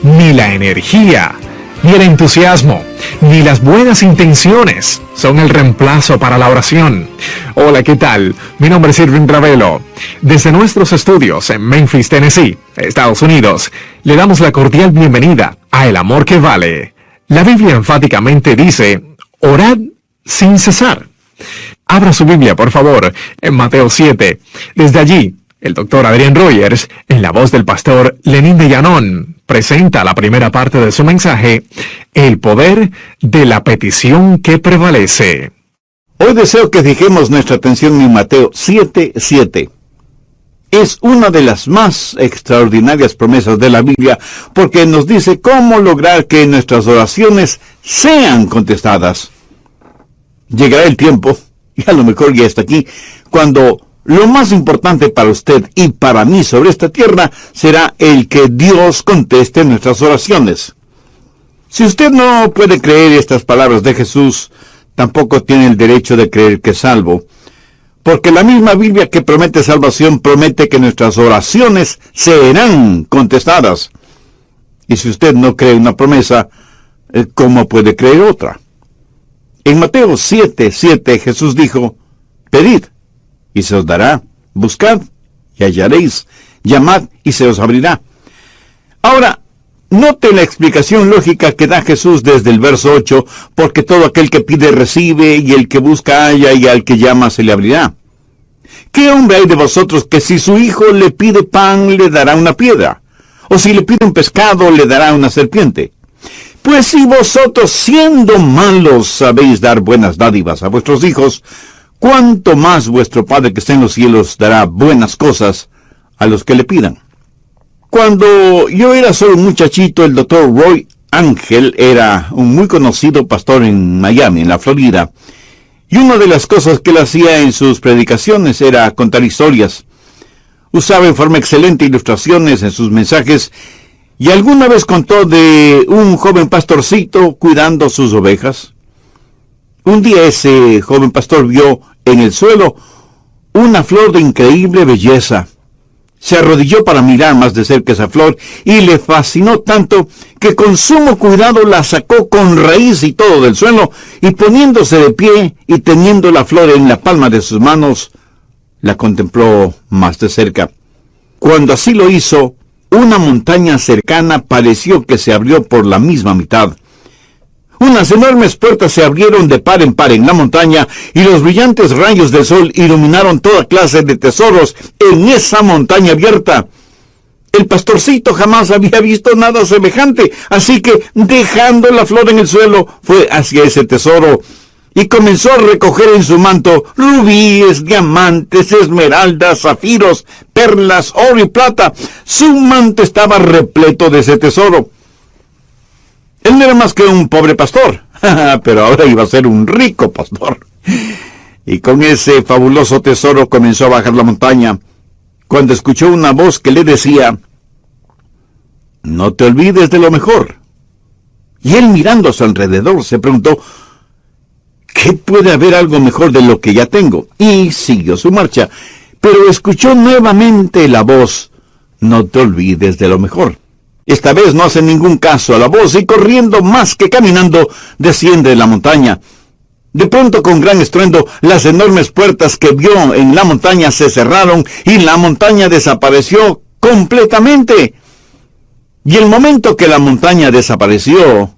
ni la energía, ni el entusiasmo, ni las buenas intenciones son el reemplazo para la oración. Hola, ¿qué tal? Mi nombre es Irving Ravelo. Desde nuestros estudios en Memphis, Tennessee, Estados Unidos, le damos la cordial bienvenida a El Amor que Vale. La Biblia enfáticamente dice, orad sin cesar. Abra su Biblia, por favor, en Mateo 7. Desde allí, el doctor Adrian Rogers, en la voz del pastor Lenín de Llanón, presenta la primera parte de su mensaje, El poder de la petición que prevalece. Hoy deseo que fijemos nuestra atención en Mateo 7:7. Es una de las más extraordinarias promesas de la Biblia porque nos dice cómo lograr que nuestras oraciones sean contestadas. Llegará el tiempo, y a lo mejor ya está aquí, cuando lo más importante para usted y para mí sobre esta tierra será el que Dios conteste nuestras oraciones. Si usted no puede creer estas palabras de Jesús, tampoco tiene el derecho de creer que es salvo, porque la misma Biblia que promete salvación promete que nuestras oraciones serán contestadas. Y si usted no cree una promesa, ¿cómo puede creer otra? En Mateo 7:7 Jesús dijo, pedid, y se os dará, buscad, y hallaréis, llamad, y se os abrirá. Ahora, note la explicación lógica que da Jesús desde el verso 8, porque todo aquel que pide recibe, y el que busca halla, y al que llama se le abrirá. ¿Qué hombre hay de vosotros que si su hijo le pide pan, le dará una piedra? ¿O si le pide un pescado, le dará una serpiente? Pues si vosotros, siendo malos, sabéis dar buenas dádivas a vuestros hijos, ¿cuánto más vuestro Padre que está en los cielos dará buenas cosas a los que le pidan? Cuando yo era solo un muchachito, el doctor Roy Ángel era un muy conocido pastor en Miami, en la Florida. Y una de las cosas que él hacía en sus predicaciones era contar historias. Usaba en forma excelente ilustraciones en sus mensajes, y alguna vez contó de un joven pastorcito cuidando sus ovejas. Un día ese joven pastor vio en el suelo una flor de increíble belleza. Se arrodilló para mirar más de cerca esa flor y le fascinó tanto que con sumo cuidado la sacó con raíz y todo del suelo y poniéndose de pie y teniendo la flor en la palma de sus manos, la contempló más de cerca. Cuando así lo hizo, una montaña cercana pareció que se abrió por la misma mitad. Unas enormes puertas se abrieron de par en par en la montaña y los brillantes rayos del sol iluminaron toda clase de tesoros en esa montaña abierta. El pastorcito jamás había visto nada semejante, así que, dejando la flor en el suelo, fue hacia ese tesoro y comenzó a recoger en su manto rubíes, diamantes, esmeraldas, zafiros, perlas, oro y plata. Su manto estaba repleto de ese tesoro. Él no era más que un pobre pastor, pero ahora iba a ser un rico pastor. Y con ese fabuloso tesoro comenzó a bajar la montaña, cuando escuchó una voz que le decía, no te olvides de lo mejor. Y él, mirando a su alrededor, se preguntó, ¿qué puede haber algo mejor de lo que ya tengo? Y siguió su marcha, pero escuchó nuevamente la voz, no te olvides de lo mejor. Esta vez no hace ningún caso a la voz y corriendo más que caminando, desciende de la montaña. De pronto, con gran estruendo, las enormes puertas que vio en la montaña se cerraron y la montaña desapareció completamente. Y el momento que la montaña desapareció,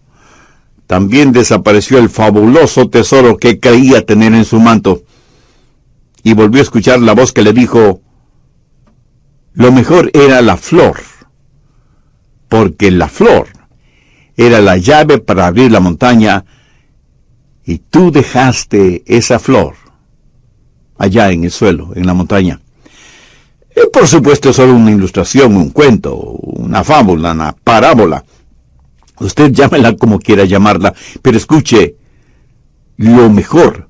también desapareció el fabuloso tesoro que creía tener en su manto. Y volvió a escuchar la voz que le dijo, lo mejor era la flor, porque la flor era la llave para abrir la montaña, y tú dejaste esa flor allá en el suelo, en la montaña. Por supuesto, es solo una ilustración, un cuento, una fábula, una parábola. Usted llámela como quiera llamarla, pero escuche, lo mejor,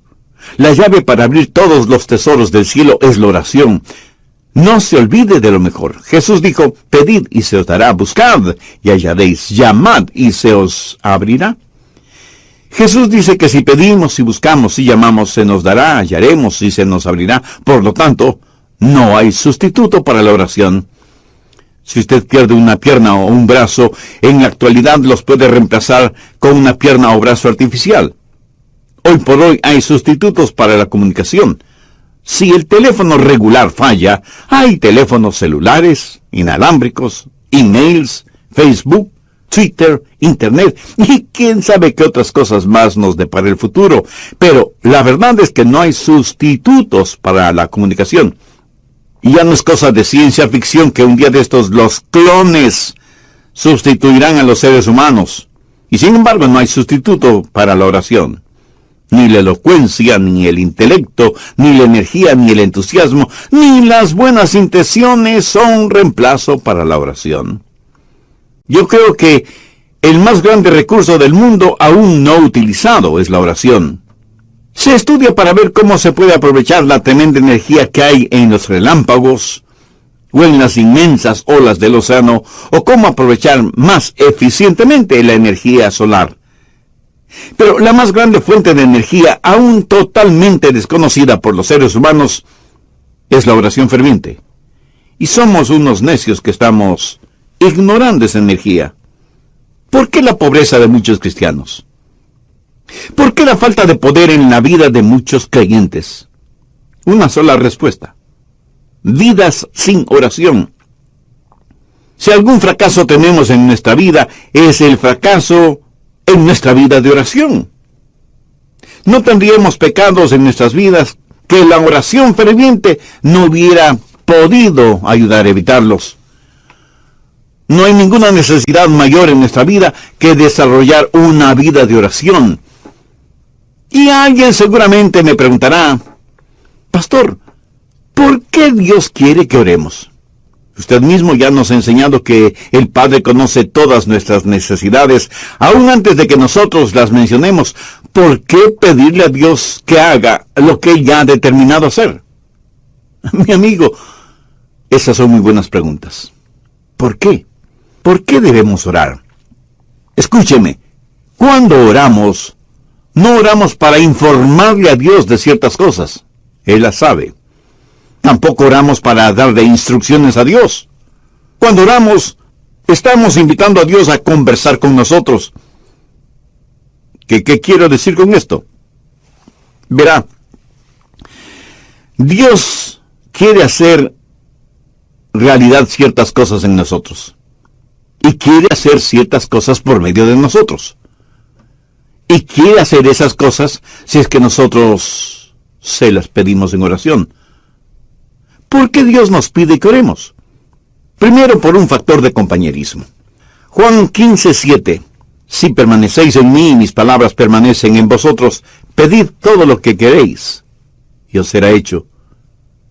la llave para abrir todos los tesoros del cielo es la oración. No se olvide de lo mejor. Jesús dijo, pedid y se os dará, buscad y hallaréis, llamad y se os abrirá. Jesús dice que si pedimos y buscamos y llamamos, se nos dará, hallaremos y se nos abrirá. Por lo tanto, no hay sustituto para la oración. Si usted pierde una pierna o un brazo, en la actualidad los puede reemplazar con una pierna o brazo artificial. Hoy por hoy hay sustitutos para la comunicación. Si el teléfono regular falla, hay teléfonos celulares, inalámbricos, emails, Facebook, Twitter, Internet y quién sabe qué otras cosas más nos depara el futuro. Pero la verdad es que no hay sustitutos para la comunicación. Y ya no es cosa de ciencia ficción que un día de estos los clones sustituirán a los seres humanos. Y sin embargo no hay sustituto para la oración. Ni la elocuencia, ni el intelecto, ni la energía, ni el entusiasmo, ni las buenas intenciones son reemplazo para la oración. Yo creo que el más grande recurso del mundo aún no utilizado es la oración. Se estudia para ver cómo se puede aprovechar la tremenda energía que hay en los relámpagos o en las inmensas olas del océano, o cómo aprovechar más eficientemente la energía solar. Pero la más grande fuente de energía, aún totalmente desconocida por los seres humanos, es la oración ferviente. Y somos unos necios que estamos ignorando esa energía. ¿Por qué la pobreza de muchos cristianos? ¿Por qué la falta de poder en la vida de muchos creyentes? Una sola respuesta: vidas sin oración. Si algún fracaso tenemos en nuestra vida, es el fracaso en nuestra vida de oración. No tendríamos pecados en nuestras vidas que la oración ferviente no hubiera podido ayudar a evitarlos. No hay ninguna necesidad mayor en nuestra vida que desarrollar una vida de oración. Y alguien seguramente me preguntará: Pastor, ¿por qué Dios quiere que oremos? Usted mismo ya nos ha enseñado que el Padre conoce todas nuestras necesidades, aún antes de que nosotros las mencionemos. ¿Por qué pedirle a Dios que haga lo que Él ya ha determinado hacer? Mi amigo, esas son muy buenas preguntas. ¿Por qué? ¿Por qué debemos orar? Escúcheme, cuando oramos, no oramos para informarle a Dios de ciertas cosas. Él las sabe. Tampoco oramos para darle instrucciones a Dios. Cuando oramos, estamos invitando a Dios a conversar con nosotros. ¿Qué quiero decir con esto? Verá, Dios quiere hacer realidad ciertas cosas en nosotros. Y quiere hacer ciertas cosas por medio de nosotros. Y quiere hacer esas cosas si es que nosotros se las pedimos en oración. ¿Por qué Dios nos pide que oremos? Primero, por un factor de compañerismo. Juan 15:7. Si permanecéis en mí y mis palabras permanecen en vosotros, pedid todo lo que queréis y os será hecho.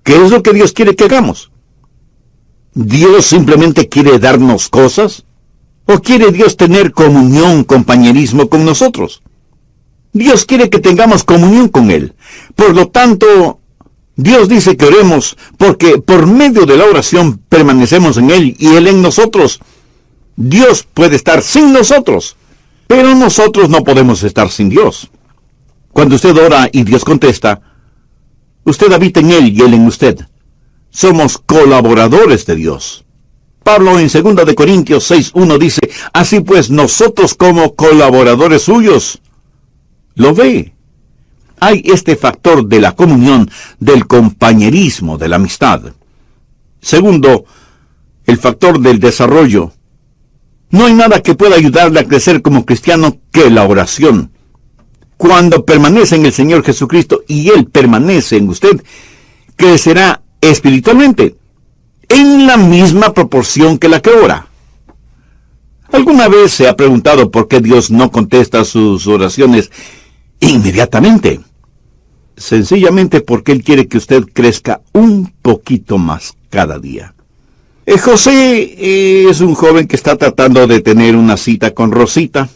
¿Qué es lo que Dios quiere que hagamos? ¿Dios simplemente quiere darnos cosas? ¿O quiere Dios tener comunión, compañerismo con nosotros? Dios quiere que tengamos comunión con Él. Por lo tanto, Dios dice que oremos porque por medio de la oración permanecemos en Él y Él en nosotros. Dios puede estar sin nosotros, pero nosotros no podemos estar sin Dios. Cuando usted ora y Dios contesta, usted habita en Él y Él en usted. Somos colaboradores de Dios. Pablo en 2 de Corintios 6:1 dice: así pues nosotros como colaboradores suyos. ¿Lo ve? Hay este factor de la comunión, del compañerismo, de la amistad. Segundo, el factor del desarrollo. No hay nada que pueda ayudarle a crecer como cristiano que la oración. Cuando permanece en el Señor Jesucristo y Él permanece en usted, crecerá espiritualmente en la misma proporción que la que ora. ¿Alguna vez se ha preguntado por qué Dios no contesta sus oraciones inmediatamente? Sencillamente porque Él quiere que usted crezca un poquito más cada día. José es un joven que está tratando de tener una cita con Rosita,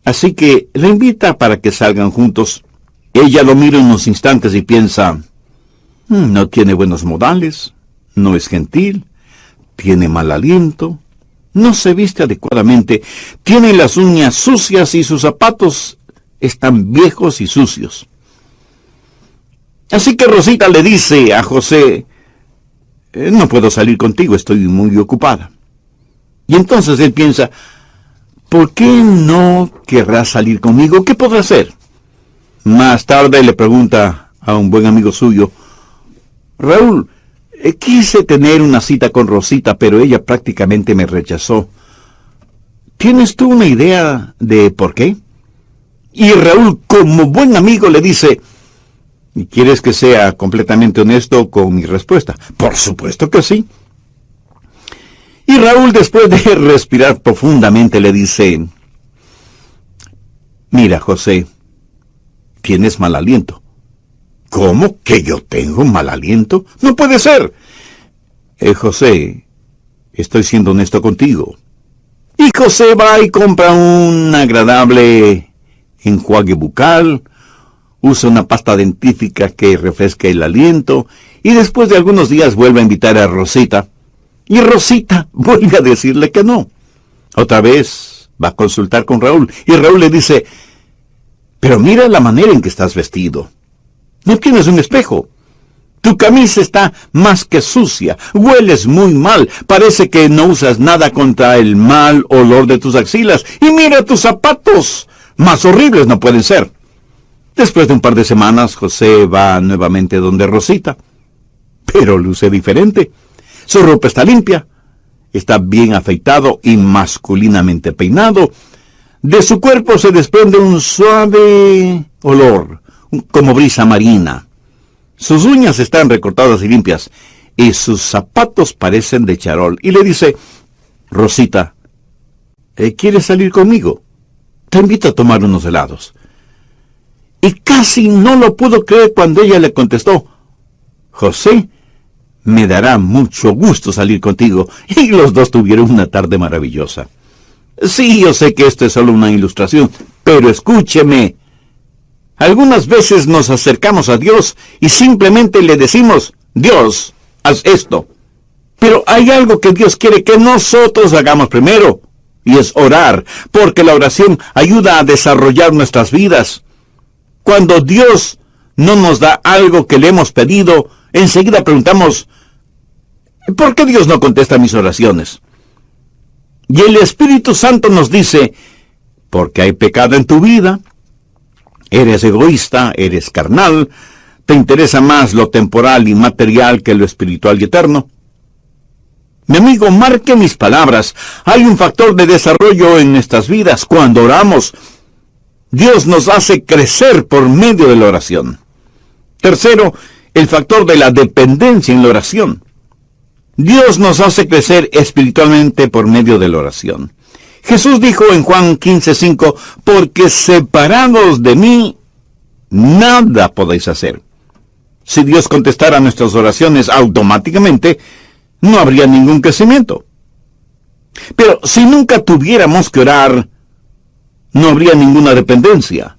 así que le invita para que salgan juntos. Ella lo mira unos instantes y piensa: no tiene buenos modales, no es gentil, tiene mal aliento, no se viste adecuadamente, tiene las uñas sucias y sus zapatos están viejos y sucios. Así que Rosita le dice a José: no puedo salir contigo, estoy muy ocupada. Y entonces él piensa, ¿por qué no querrás salir conmigo? ¿Qué podrá hacer? Más tarde le pregunta a un buen amigo suyo, Raúl, quise tener una cita con Rosita, pero ella prácticamente me rechazó. ¿Tienes tú una idea de por qué? Y Raúl, como buen amigo, le dice, ¿y quieres que sea completamente honesto con mi respuesta? Por supuesto que sí. Y Raúl, después de respirar profundamente, le dice, mira, José, tienes mal aliento. ¿Cómo que yo tengo mal aliento? No puede ser. José, estoy siendo honesto contigo. Y José va y compra un agradable enjuague bucal, usa una pasta dentífrica que refresca el aliento, y después de algunos días vuelve a invitar a Rosita, y Rosita vuelve a decirle que no. Otra vez va a consultar con Raúl, y Raúl le dice, pero mira la manera en que estás vestido. No tienes un espejo. Tu camisa está más que sucia, hueles muy mal, parece que no usas nada contra el mal olor de tus axilas, y mira tus zapatos, más horribles no pueden ser. Después de un par de semanas, José va nuevamente donde Rosita, pero luce diferente. Su ropa está limpia, está bien afeitado y masculinamente peinado. De su cuerpo se desprende un suave olor, como brisa marina. Sus uñas están recortadas y limpias, y sus zapatos parecen de charol. Y le dice, Rosita, ¿quieres salir conmigo? Te invito a tomar unos helados. Y casi no lo pudo creer cuando ella le contestó, José, me dará mucho gusto salir contigo. Y los dos tuvieron una tarde maravillosa. Sí, yo sé que esto es solo una ilustración, pero escúcheme. Algunas veces nos acercamos a Dios y simplemente le decimos, Dios, haz esto. Pero hay algo que Dios quiere que nosotros hagamos primero, y es orar, porque la oración ayuda a desarrollar nuestras vidas. Cuando Dios no nos da algo que le hemos pedido, enseguida preguntamos, ¿por qué Dios no contesta mis oraciones? Y el Espíritu Santo nos dice, porque hay pecado en tu vida, eres egoísta, eres carnal, te interesa más lo temporal y material que lo espiritual y eterno. Mi amigo, marque mis palabras. Hay un factor de desarrollo en nuestras vidas. Cuando oramos, Dios nos hace crecer por medio de la oración. Tercero, el factor de la dependencia en la oración. Dios nos hace crecer espiritualmente por medio de la oración. Jesús dijo en Juan 15:5, porque separados de mí, nada podéis hacer. Si Dios contestara nuestras oraciones automáticamente, no habría ningún crecimiento. Pero si nunca tuviéramos que orar, no habría ninguna dependencia.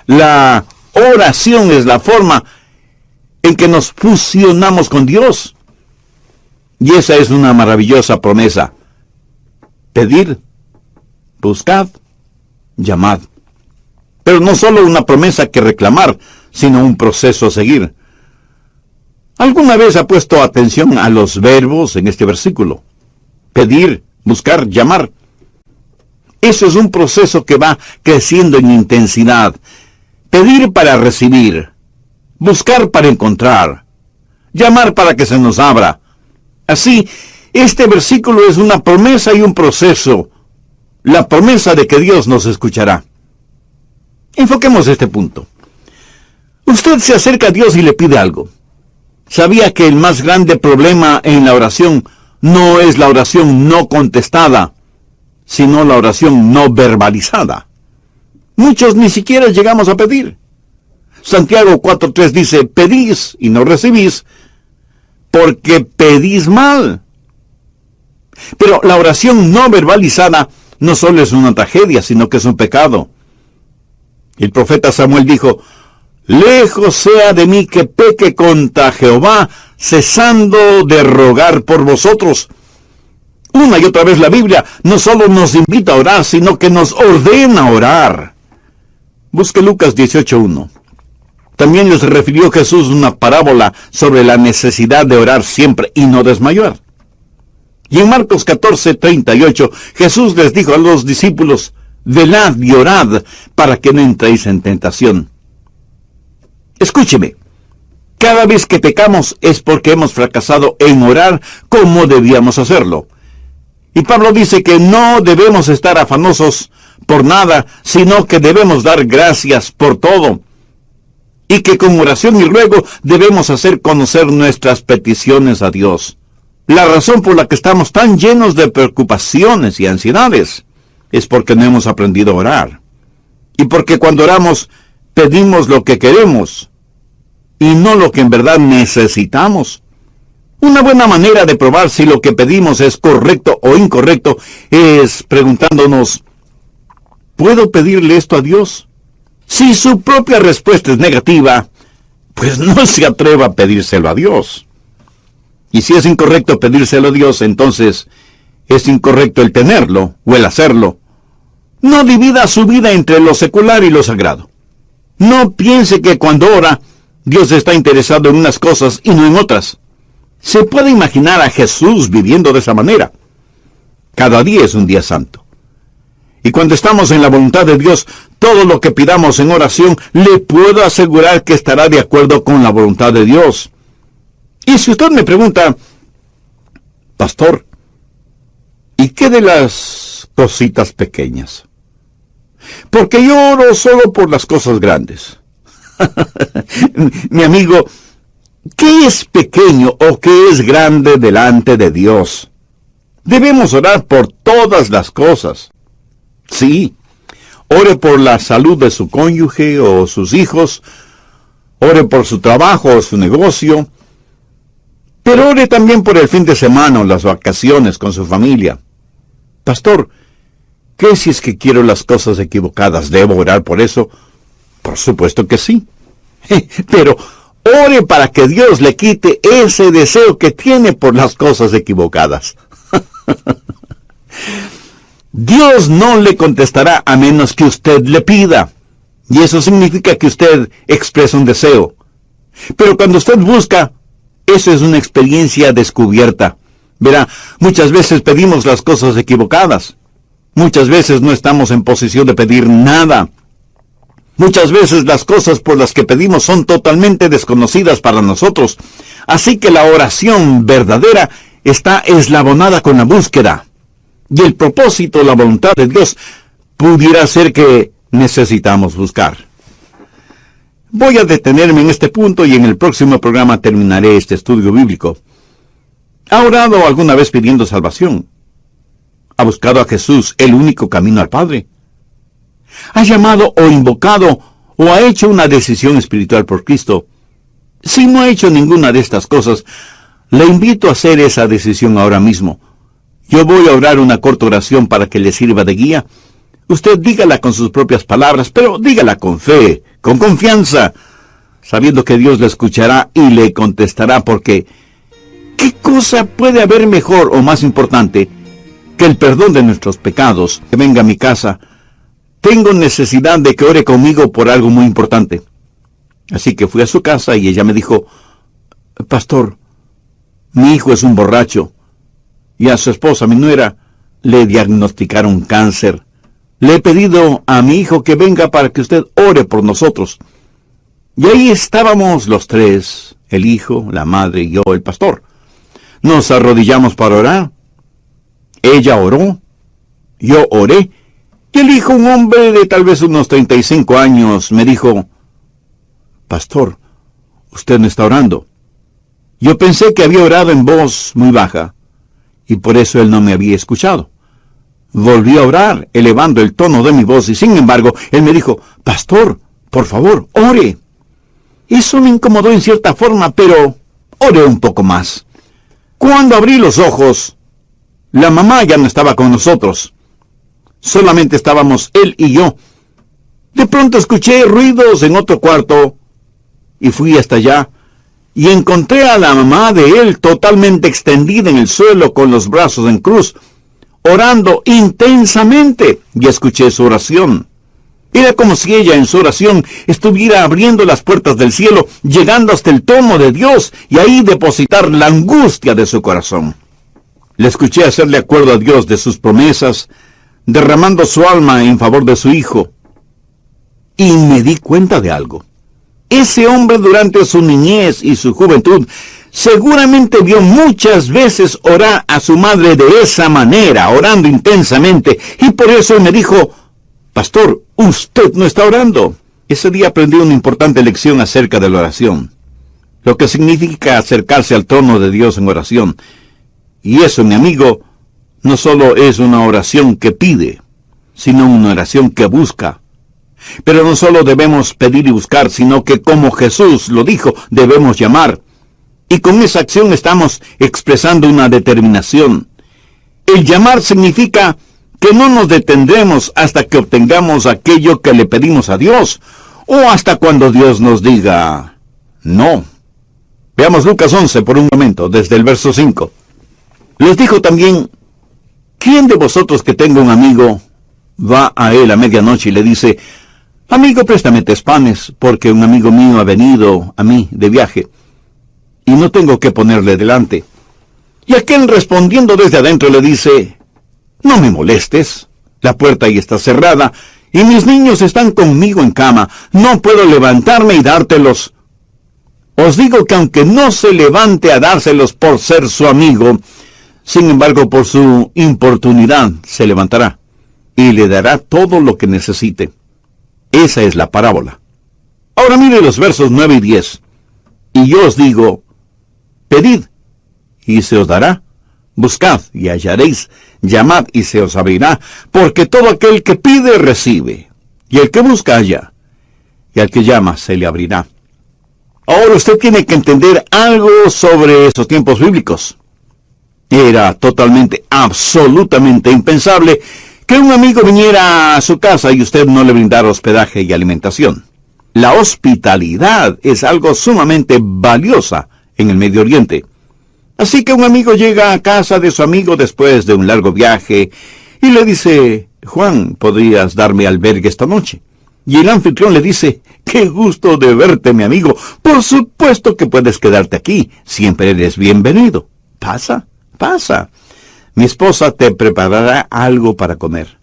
La oración es la forma en que nos fusionamos con Dios. Y esa es una maravillosa promesa. Pedir, buscad, llamad. Pero no solo una promesa que reclamar, sino un proceso a seguir. ¿Alguna vez ha puesto atención a los verbos en este versículo? Pedir, buscar, llamar. Eso es un proceso que va creciendo en intensidad. Pedir para recibir, buscar para encontrar, llamar para que se nos abra. Así, este versículo es una promesa y un proceso. La promesa de que Dios nos escuchará. Enfoquemos este punto. Usted se acerca a Dios y le pide algo. ¿Sabía que el más grande problema en la oración no es la oración no contestada, sino la oración no verbalizada? Muchos ni siquiera llegamos a pedir. Santiago 4:3 dice, pedís y no recibís, porque pedís mal. Pero la oración no verbalizada no solo es una tragedia, sino que es un pecado. El profeta Samuel dijo, lejos sea de mí que peque contra Jehová, cesando de rogar por vosotros. Una y otra vez la Biblia no solo nos invita a orar, sino que nos ordena orar. Busque Lucas 18:1. También les refirió Jesús una parábola sobre la necesidad de orar siempre y no desmayar. Y en Marcos 14:38, Jesús les dijo a los discípulos: velad y orad para que no entréis en tentación. Escúcheme, cada vez que pecamos es porque hemos fracasado en orar como debíamos hacerlo. Y Pablo dice que no debemos estar afanosos por nada, sino que debemos dar gracias por todo. Y que con oración y ruego debemos hacer conocer nuestras peticiones a Dios. La razón por la que estamos tan llenos de preocupaciones y ansiedades es porque no hemos aprendido a orar. Y porque cuando oramos pedimos lo que queremos y no lo que en verdad necesitamos. Una buena manera de probar si lo que pedimos es correcto o incorrecto es preguntándonos: ¿puedo pedirle esto a Dios? Si su propia respuesta es negativa, pues no se atreva a pedírselo a Dios. Y si es incorrecto pedírselo a Dios, entonces es incorrecto el tenerlo o el hacerlo. No divida su vida entre lo secular y lo sagrado. No piense que cuando ora, Dios está interesado en unas cosas y no en otras. Se puede imaginar a Jesús viviendo de esa manera. Cada día es un día santo. Y cuando estamos en la voluntad de Dios, todo lo que pidamos en oración, le puedo asegurar que estará de acuerdo con la voluntad de Dios. Y si usted me pregunta: pastor, ¿y qué de las cositas pequeñas? Porque yo oro solo por las cosas grandes. Mi amigo, ¿qué es pequeño o qué es grande delante de Dios? Debemos orar por todas las cosas. Sí, ore por la salud de su cónyuge o sus hijos, ore por su trabajo o su negocio, pero ore también por el fin de semana o las vacaciones con su familia. Pastor, ¿qué si es que quiero las cosas equivocadas? ¿Debo orar por eso? Por supuesto que sí. Pero ore para que Dios le quite ese deseo que tiene por las cosas equivocadas. Dios no le contestará a menos que usted le pida. Y eso significa que usted expresa un deseo. Pero cuando usted busca, eso es una experiencia descubierta. Verá, muchas veces pedimos las cosas equivocadas. Muchas veces no estamos en posición de pedir nada. Muchas veces las cosas por las que pedimos son totalmente desconocidas para nosotros. Así que la oración verdadera está eslabonada con la búsqueda. Y el propósito, la voluntad de Dios, pudiera ser que necesitamos buscar. Voy a detenerme en este punto y en el próximo programa terminaré este estudio bíblico. ¿Ha orado alguna vez pidiendo salvación? ¿Ha buscado a Jesús, el único camino al Padre? ¿Ha llamado o invocado o ha hecho una decisión espiritual por Cristo? Si no ha hecho ninguna de estas cosas, le invito a hacer esa decisión ahora mismo. Yo voy a orar una corta oración para que le sirva de guía. Usted dígala con sus propias palabras, pero dígala con fe, con confianza, sabiendo que Dios le escuchará y le contestará, porque ¿qué cosa puede haber mejor o más importante que el perdón de nuestros pecados? Que venga a mi casa. Tengo necesidad de que ore conmigo por algo muy importante. Así que fui a su casa y ella me dijo: pastor, mi hijo es un borracho. Y a su esposa, mi nuera, le diagnosticaron cáncer. Le he pedido a mi hijo que venga para que usted ore por nosotros. Y ahí estábamos los tres, el hijo, la madre y yo, el pastor. Nos arrodillamos para orar. Ella oró, yo oré, y el hijo, un hombre de tal vez unos 35 años, me dijo: pastor, usted no está orando. Yo pensé que había orado en voz muy baja, y por eso él no me había escuchado. Volví a orar, elevando el tono de mi voz, y sin embargo, él me dijo: pastor, por favor, ore. Eso me incomodó en cierta forma, pero oré un poco más. Cuando abrí los ojos, la mamá ya no estaba con nosotros. Solamente estábamos él y yo. De pronto escuché ruidos en otro cuarto, y fui hasta allá, y encontré a la mamá de él totalmente extendida en el suelo con los brazos en cruz, orando intensamente, y escuché su oración. Era como si ella en su oración estuviera abriendo las puertas del cielo, llegando hasta el trono de Dios y ahí depositar la angustia de su corazón. Le escuché hacerle acuerdo a Dios de sus promesas, derramando su alma en favor de su hijo. Y me di cuenta de algo. Ese hombre durante su niñez y su juventud seguramente vio muchas veces orar a su madre de esa manera, orando intensamente, y por eso me dijo: Pastor, usted no está orando. Ese día aprendí una importante lección acerca de la oración, lo que significa acercarse al trono de Dios en oración. Y eso, mi amigo, no solo es una oración que pide, sino una oración que busca. Pero no solo debemos pedir y buscar, sino que, como Jesús lo dijo, debemos llamar. Y con esa acción estamos expresando una determinación. El llamar significa que no nos detendremos hasta que obtengamos aquello que le pedimos a Dios, o hasta cuando Dios nos diga no. Veamos Lucas 11 por un momento, desde el verso 5. Les dijo también: ¿quién de vosotros que tenga un amigo va a él a medianoche y le dice: amigo, préstame 3 panes, porque un amigo mío ha venido a mí de viaje, y no tengo que ponerle delante? Y aquel respondiendo desde adentro le dice: no me molestes, la puerta ahí está cerrada, y mis niños están conmigo en cama, no puedo levantarme y dártelos. Os digo que aunque no se levante a dárselos por ser su amigo, sin embargo por su importunidad se levantará, y le dará todo lo que necesite. Esa es la parábola. Ahora mire los versos 9 y 10. Y yo os digo: pedid, y se os dará; buscad, y hallaréis; llamad, y se os abrirá. Porque todo aquel que pide, recibe; y el que busca, halla; y al que llama, se le abrirá. Ahora usted tiene que entender algo sobre esos tiempos bíblicos. Era totalmente, absolutamente impensable que un amigo viniera a su casa y usted no le brindara hospedaje y alimentación. La hospitalidad es algo sumamente valiosa en el Medio Oriente. Así que un amigo llega a casa de su amigo después de un largo viaje y le dice: Juan, ¿podrías darme albergue esta noche? Y el anfitrión le dice: qué gusto de verte, mi amigo. Por supuesto que puedes quedarte aquí. Siempre eres bienvenido. Pasa, pasa. Mi esposa te preparará algo para comer.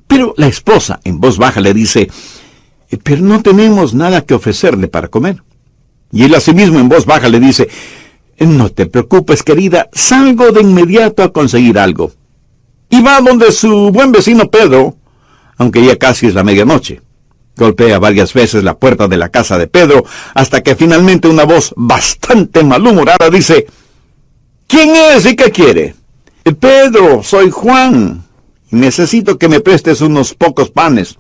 Pero la esposa, en voz baja, le dice: pero no tenemos nada que ofrecerle para comer. Y él asimismo en voz baja le dice: no te preocupes, querida, salgo de inmediato a conseguir algo. Y va donde su buen vecino Pedro, aunque ya casi es la medianoche. Golpea varias veces la puerta de la casa de Pedro, hasta que finalmente una voz bastante malhumorada dice: ¿quién es y qué quiere? Pedro, soy Juan, y necesito que me prestes unos pocos panes.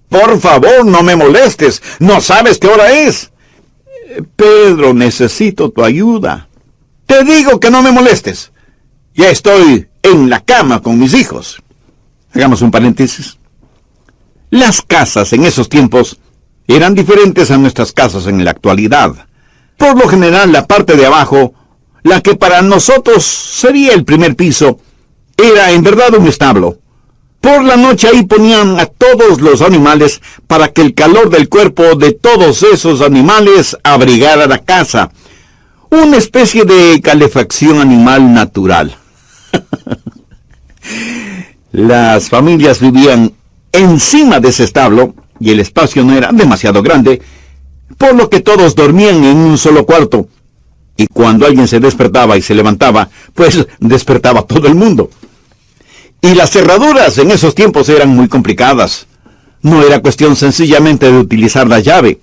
Por favor, no me molestes, ¿no sabes qué hora es? Pedro, necesito tu ayuda. Te digo que no me molestes. Ya estoy en la cama con mis hijos. Hagamos un paréntesis. Las casas en esos tiempos eran diferentes a nuestras casas en la actualidad. Por lo general, la parte de abajo, la que para nosotros sería el primer piso, era en verdad un establo. Por la noche ahí ponían a todos los animales para que el calor del cuerpo de todos esos animales abrigara la casa. Una especie de calefacción animal natural. Las familias vivían encima de ese establo y el espacio no era demasiado grande, por lo que todos dormían en un solo cuarto. Y cuando alguien se despertaba y se levantaba, pues despertaba todo el mundo. Y las cerraduras en esos tiempos eran muy complicadas. No era cuestión sencillamente de utilizar la llave.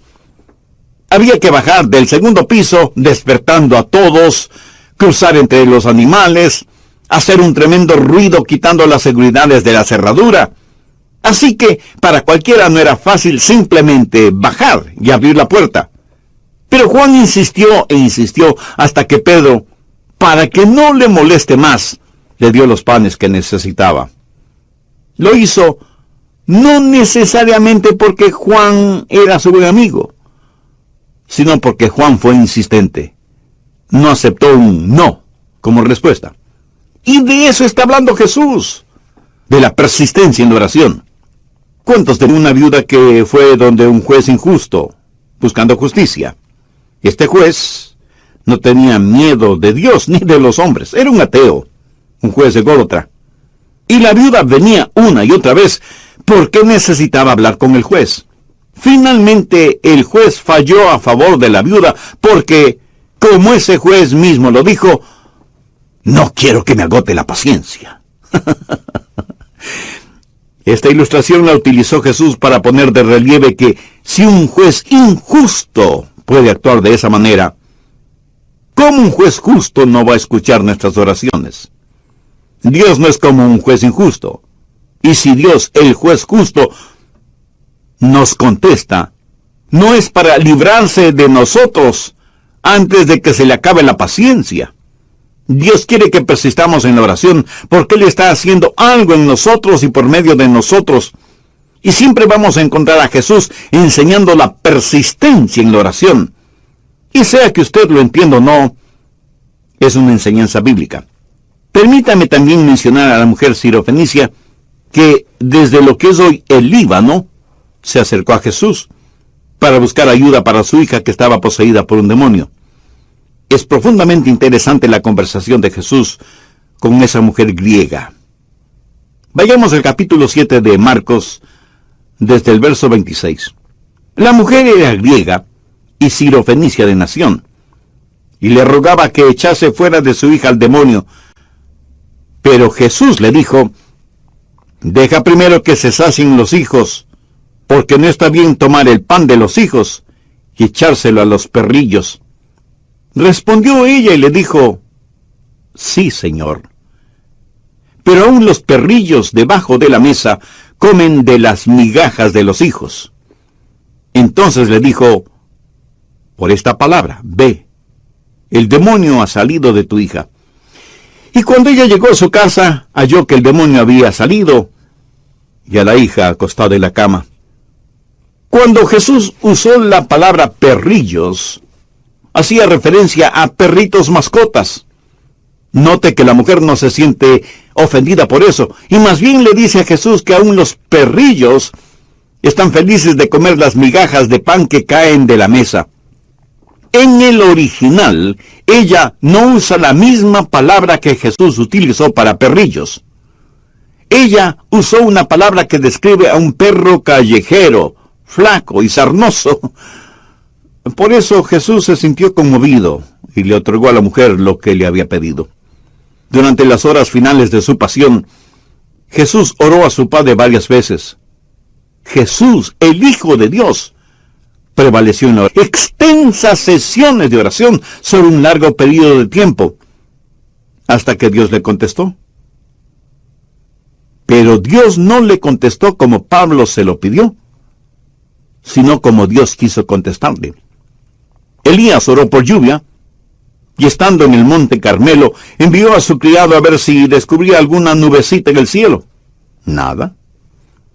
Había que bajar del segundo piso, despertando a todos, cruzar entre los animales, hacer un tremendo ruido quitando las seguridades de la cerradura. Así que para cualquiera no era fácil simplemente bajar y abrir la puerta. Pero Juan insistió e insistió hasta que Pedro, para que no le moleste más, le dio los panes que necesitaba. Lo hizo no necesariamente porque Juan era su buen amigo, sino porque Juan fue insistente. No aceptó un no como respuesta. Y de eso está hablando Jesús, de la persistencia en la oración. ¿Cuántos de una viuda que fue donde un juez injusto, buscando justicia? Este juez no tenía miedo de Dios ni de los hombres. Era un ateo, un juez ególatra. Y la viuda venía una y otra vez porque necesitaba hablar con el juez. Finalmente el juez falló a favor de la viuda porque, como ese juez mismo lo dijo, no quiero que me agote la paciencia. Esta ilustración la utilizó Jesús para poner de relieve que si un juez injusto puede actuar de esa manera, ¿cómo un juez justo no va a escuchar nuestras oraciones? Dios no es como un juez injusto. Y si Dios, el juez justo, nos contesta, no es para librarse de nosotros antes de que se le acabe la paciencia. Dios quiere que persistamos en la oración porque Él está haciendo algo en nosotros y por medio de nosotros. Y siempre vamos a encontrar a Jesús enseñando la persistencia en la oración. Y sea que usted lo entienda o no, es una enseñanza bíblica. Permítame también mencionar a la mujer sirofenicia que desde lo que es hoy el Líbano se acercó a Jesús para buscar ayuda para su hija que estaba poseída por un demonio. Es profundamente interesante la conversación de Jesús con esa mujer griega. Vayamos al capítulo 7 de Marcos, desde el verso 26. La mujer era griega y sirofenicia de nación, y le rogaba que echase fuera de su hija al demonio. Pero Jesús le dijo, deja primero que se sacien los hijos, porque no está bien tomar el pan de los hijos y echárselo a los perrillos. Respondió ella y le dijo, sí, Señor. Pero aún los perrillos debajo de la mesa comen de las migajas de los hijos. Entonces le dijo, por esta palabra, ve, el demonio ha salido de tu hija. Y cuando ella llegó a su casa, halló que el demonio había salido y a la hija acostada en la cama. Cuando Jesús usó la palabra perrillos, hacía referencia a perritos mascotas. Note que la mujer no se siente ofendida por eso, y más bien le dice a Jesús que aún los perrillos están felices de comer las migajas de pan que caen de la mesa. En el original, ella no usa la misma palabra que Jesús utilizó para perrillos. Ella usó una palabra que describe a un perro callejero, flaco y sarnoso. Por eso Jesús se sintió conmovido y le otorgó a la mujer lo que le había pedido. Durante las horas finales de su pasión, Jesús oró a su Padre varias veces. Jesús, el Hijo de Dios, prevaleció en las extensas sesiones de oración sobre un largo periodo de tiempo, hasta que Dios le contestó. Pero Dios no le contestó como Pablo se lo pidió, sino como Dios quiso contestarle. Elías oró por lluvia, y estando en el monte Carmelo, envió a su criado a ver si descubría alguna nubecita en el cielo. Nada.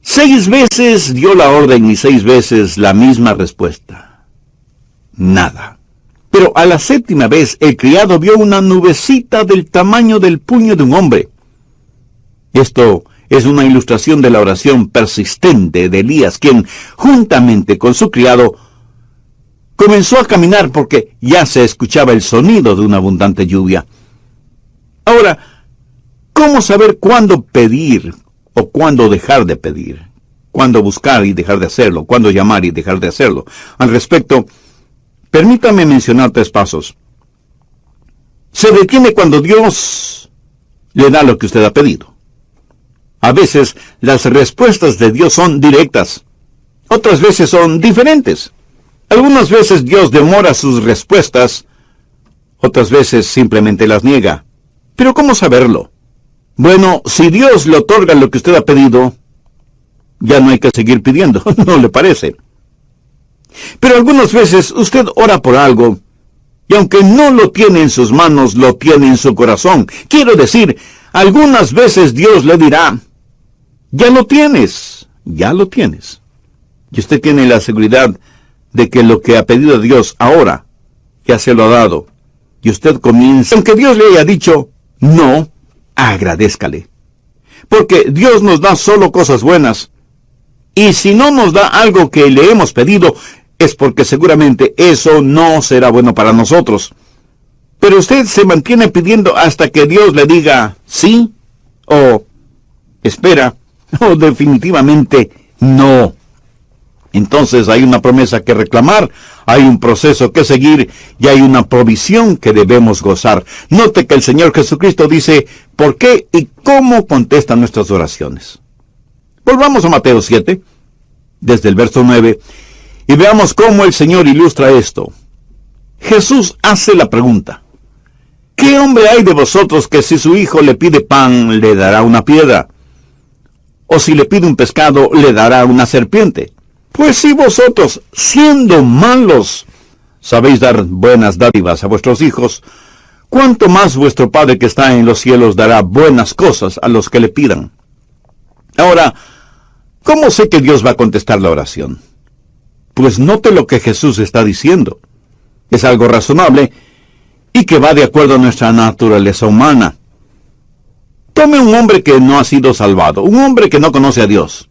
6 veces dio la orden y 6 veces la misma respuesta. Nada. Pero a la 7ª vez el criado vio una nubecita del tamaño del puño de un hombre. Esto es una ilustración de la oración persistente de Elías, quien, juntamente con su criado, comenzó a caminar porque ya se escuchaba el sonido de una abundante lluvia. Ahora, ¿cómo saber cuándo pedir o cuándo dejar de pedir? ¿Cuándo buscar y dejar de hacerlo? ¿Cuándo llamar y dejar de hacerlo? Al respecto, permítame mencionar 3 pasos. Se detiene cuando Dios le da lo que usted ha pedido. A veces las respuestas de Dios son directas. Otras veces son diferentes. Algunas veces Dios demora sus respuestas. Otras veces simplemente las niega. ¿Pero cómo saberlo? Bueno, si Dios le otorga lo que usted ha pedido, ya no hay que seguir pidiendo, ¿no le parece? Pero algunas veces usted ora por algo, y aunque no lo tiene en sus manos, lo tiene en su corazón. Quiero decir, algunas veces Dios le dirá, ya lo tienes. Y usted tiene la seguridad de que lo que ha pedido a Dios ahora, ya se lo ha dado. Y usted comienza, aunque Dios le haya dicho, no, agradézcale. Porque Dios nos da solo cosas buenas. Y si no nos da algo que le hemos pedido, es porque seguramente eso no será bueno para nosotros. Pero usted se mantiene pidiendo hasta que Dios le diga sí, o espera, o definitivamente no. Entonces hay una promesa que reclamar, hay un proceso que seguir y hay una provisión que debemos gozar. Note que el Señor Jesucristo dice por qué y cómo contesta nuestras oraciones. Volvamos a Mateo 7, desde el verso 9, y veamos cómo el Señor ilustra esto. Jesús hace la pregunta: ¿qué hombre hay de vosotros que si su hijo le pide pan, le dará una piedra? ¿O si le pide un pescado, le dará una serpiente? Pues si vosotros, siendo malos, sabéis dar buenas dádivas a vuestros hijos, ¿cuánto más vuestro Padre que está en los cielos dará buenas cosas a los que le pidan? Ahora, ¿cómo sé que Dios va a contestar la oración? Pues note lo que Jesús está diciendo. Es algo razonable y que va de acuerdo a nuestra naturaleza humana. Tome un hombre que no ha sido salvado, un hombre que no conoce a Dios.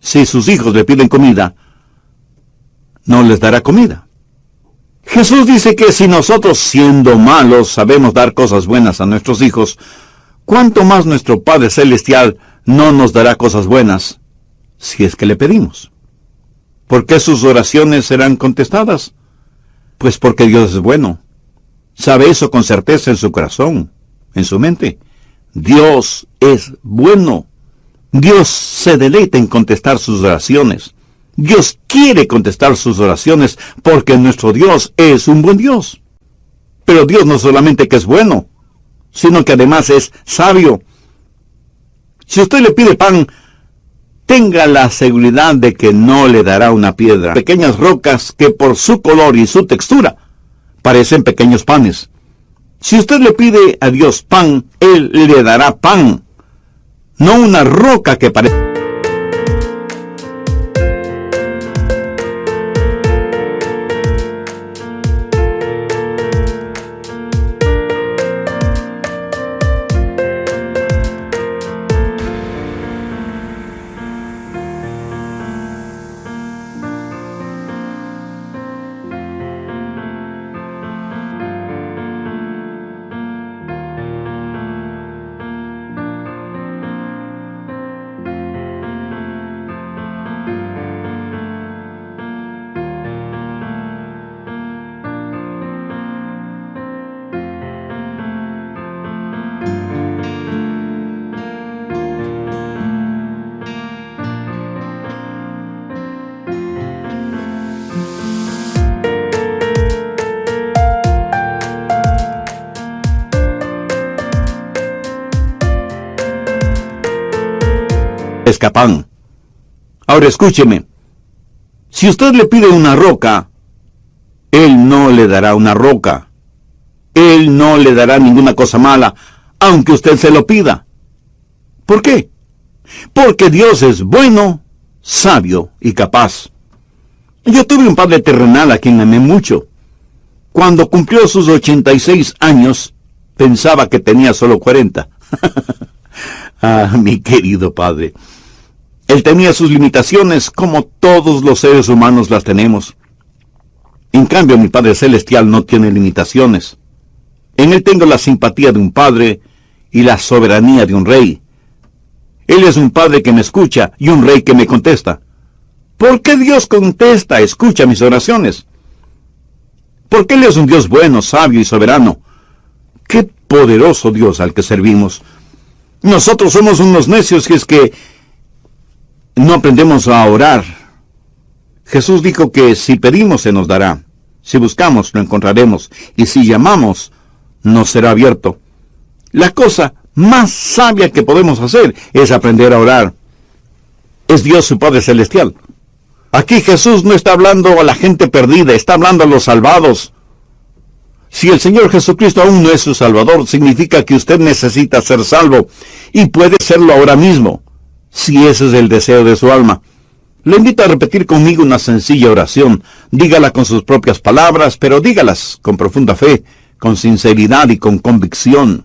Si sus hijos le piden comida, no les dará comida. Jesús dice que si nosotros, siendo malos, sabemos dar cosas buenas a nuestros hijos, ¿cuánto más nuestro Padre Celestial no nos dará cosas buenas si es que le pedimos? ¿Por qué sus oraciones serán contestadas? Pues porque Dios es bueno. Sabe eso con certeza en su corazón, en su mente. Dios es bueno. Dios se deleita en contestar sus oraciones. Dios quiere contestar sus oraciones porque nuestro Dios es un buen Dios. Pero Dios no solamente que es bueno, sino que además es sabio. Si usted le pide pan, tenga la seguridad de que no le dará una piedra. Pequeñas rocas que por su color y su textura parecen pequeños panes. Si usted le pide a Dios pan, Él le dará pan. No una roca que parece. Pan. Ahora escúcheme. Si usted le pide una roca, Él no le dará una roca. Él no le dará ninguna cosa mala, aunque usted se lo pida. ¿Por qué? Porque Dios es bueno, sabio y capaz. Yo tuve un padre terrenal a quien amé mucho. Cuando cumplió sus 86 años, pensaba que tenía solo 40. Ah, mi querido padre. Él tenía sus limitaciones, como todos los seres humanos las tenemos. En cambio, mi Padre Celestial no tiene limitaciones. En Él tengo la simpatía de un padre y la soberanía de un rey. Él es un padre que me escucha y un rey que me contesta. ¿Por qué Dios contesta, escucha mis oraciones? Porque Él es un Dios bueno, sabio y soberano. ¡Qué poderoso Dios al que servimos! Nosotros somos unos necios que es que no aprendemos a orar. Jesús dijo que si pedimos se nos dará, si buscamos lo encontraremos, y si llamamos nos será abierto. La cosa más sabia que podemos hacer es aprender a orar. Es Dios su Padre Celestial. Aquí Jesús no está hablando a la gente perdida, está hablando a los salvados. Si el Señor Jesucristo aún no es su Salvador, significa que usted necesita ser salvo, y puede serlo ahora mismo, si ese es el deseo de su alma. Le invito a repetir conmigo una sencilla oración. Dígala con sus propias palabras, pero dígalas con profunda fe, con sinceridad y con convicción.